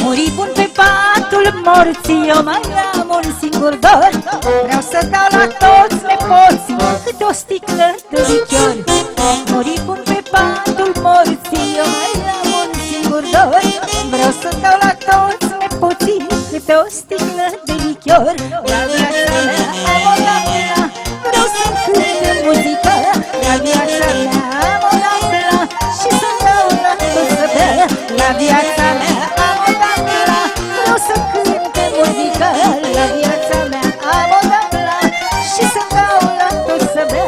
Muri bun pe patul morții, eu mai am un singur dor. Vreau să dau la toți nepoții câte o sticlă de lichior. Muri bun pe patul morții, eu mai am un singur dor. Vreau să dau la toți nepoții câte o sticlă de lichior. La viața mea am o damnă, vreau să cânte muzică. La viața mea am o damnă și să dau la toți să bea. La viața mea am o damnă, vreau să cânte muzică. La viața mea am o damnă și să dau la toți să bea.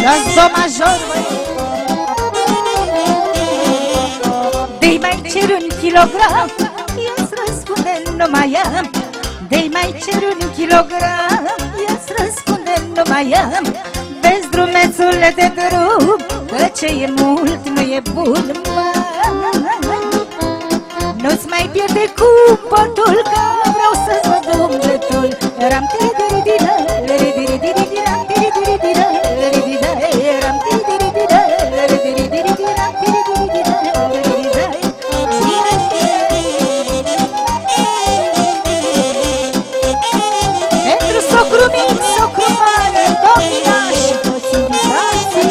Las do major, dă-i mai cer un kilogram, eu-ți răspunde nu mai am. Dă-i mai cer un kilogram, eu-ți răspunde nu mai am. Vezi drumețule de drum, că ce e mult nu e bun, mă. Nu-ți mai pierde cupotul, că vreau să-ți văd umbletul. Ram tiri-diri-dira, tiri-diri-diri-dira, tiri-diri-dira, tiri-diri-dira, ram tiri-diri-dira, tiri-diri-dira, tiri-diri-dira, tiri-diri-dira. Pentru socru mic, socru mare, domina și toți invitații.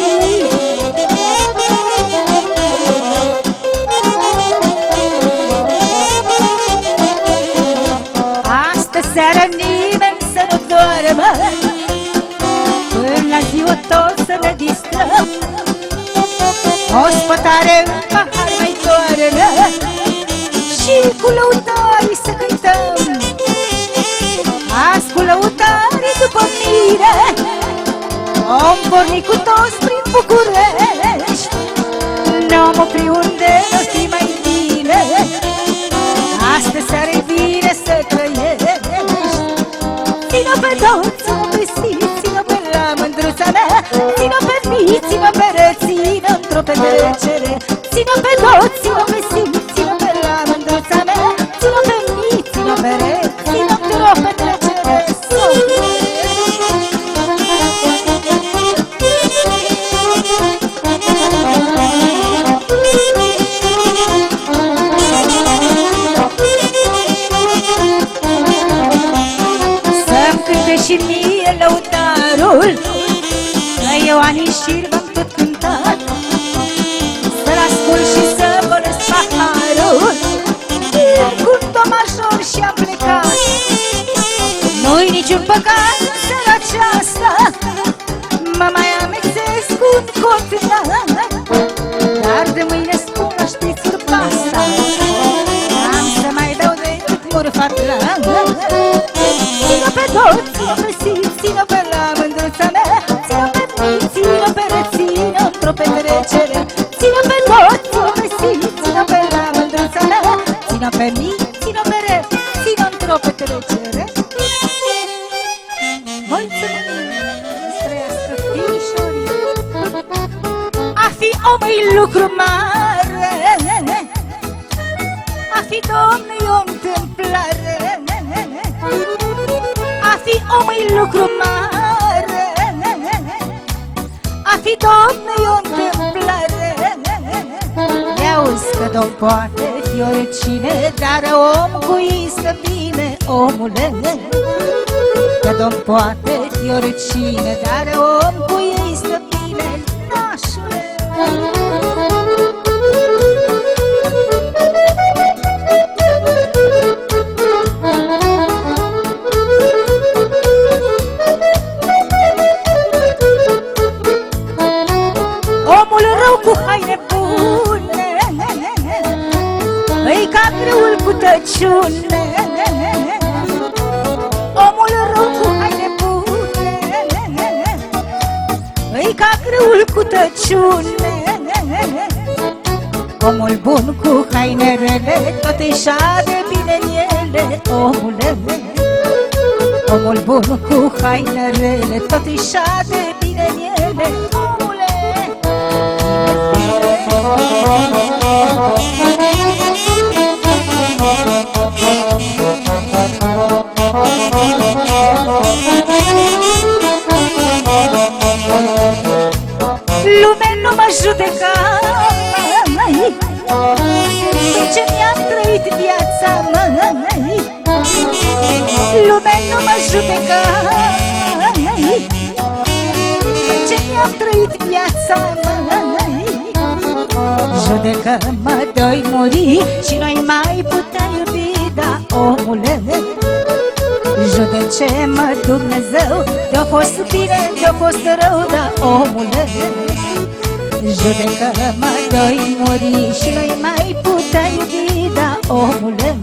Seara nimeni să nu doarmă, până la ziua toți să ne distrăm. O spătare în pahar mai toarnă și cu lăutarii să cântăm. Azi cu lăutarii după mine om porni cu toți prin București. Ne-am opri unde nu fi mai bine, astă seară-i bine să trăiești. Țin-o pe toți, țin-o pe si, țin-o pe la mândruța mea. Țin-o pe mi, țin-o pe ră, țin-o într-o petrecere. Țin-o pe toți, țin-o pe si, țin-o pe la mândruța mea. Țin-o pe mi, țin-o pe ră, țin-o într-o petrecere. Și mie lăutarul, că eu anii șir v-am tot cântat. Să-l ascult și să bănesc paharul, cu domajor și-am plecat. Nu-i niciun păcat în seara aceasta, mă mai amexez cu un continent. Dar de mâine spun așteți urpasta, am să mai dau decât murfat la. Țin-o pe toți, țin-o pe si, țin-o pe la mândruța mea. Țin-o pe mi, țin-o pe ră, țin-o într-o petrecere. Țin-o pe toți, țin-o pe si, țin-o pe la mândruța mea. Țin-o pe mi, țin-o pe ră, țin-o într-o petrecere. Mulțumim, să trăiască fișorii. A fi om e lucru mare, a fi domn e o întâmplare. A fi om e lucru mare, a fi domn e o întâmplare. I-auzi că domn poate fi oricine, dar om cu ei stă bine, omule. Că domn poate fi oricine, dar om cu ei stă bine, nașule. Omul rău cu haine bune, îi ca grâul cu tăciune. Omul rău cu haine bune, îi ca grâul cu tăciune. Omul bun cu haine rele, tot îi șade bine în ele, omule. Omul bun cu haine rele, tot îi șade bine în ele, omule. trăit viața, măi, lumea nu mă judecă, ce mi-am trăit viața, măi, judecă-mă de-oi muri și nu-i mai putea iubi, da, omule, judece-mă Dumnezeu, de-a fost bine, de-a fost rău, da, omule, judecă-mă de-oi muri și nu-i mai putea iubi, da, omule,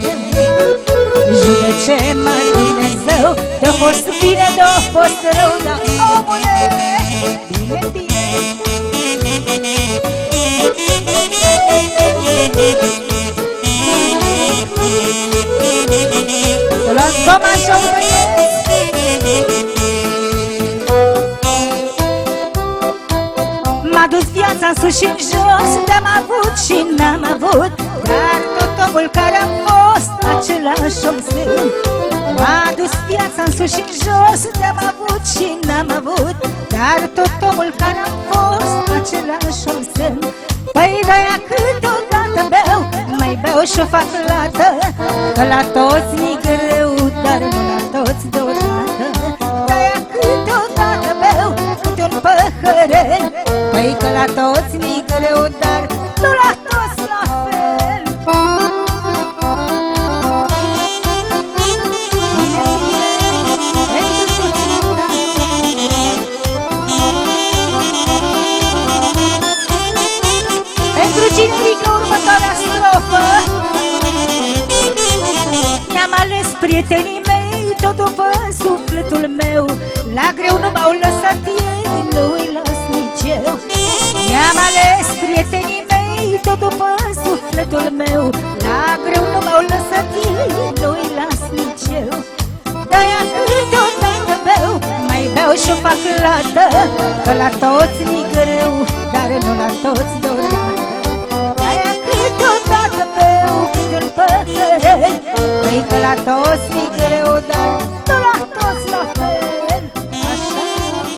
judece-mă Dumnezeu, de-a fost bine, de-a fost rău, da, omule, bine, bine. Să luați goma și-o m-a dus viața în sus și în jos, te-am avut și n-am avut, dar tot omul care am fost, același om sunt. M-a dus viața în sus și în jos, te-am avut și n-am avut, dar tot omul care am fost, același om sunt. Păi de-aia câteodată beau, mai beau și-o fac lată, că la toți mi-i greu, dar nu la toți deodată. De-aia câteodată beau câte un păhărel, păi că la toți mi-i greu, dar nu la toți la fel. Pentru cine ridică următoarea strofă, mi-am ales prietenii mei, tot după sufletul meu, la greu nu m-au lăsat ei, nu-i las nici eu. Mi-am ales prietenii mei, tot după sufletul meu, la greu nu m-au lăsat ei, nu-i las nici eu. De-aia câteodată beau, mai beau și-o fac lată, că la toți mi-i greu, dar nu la toți deodată. De-aia câteodată beau câte un păhărel, păi că la toți mi-i greu, dar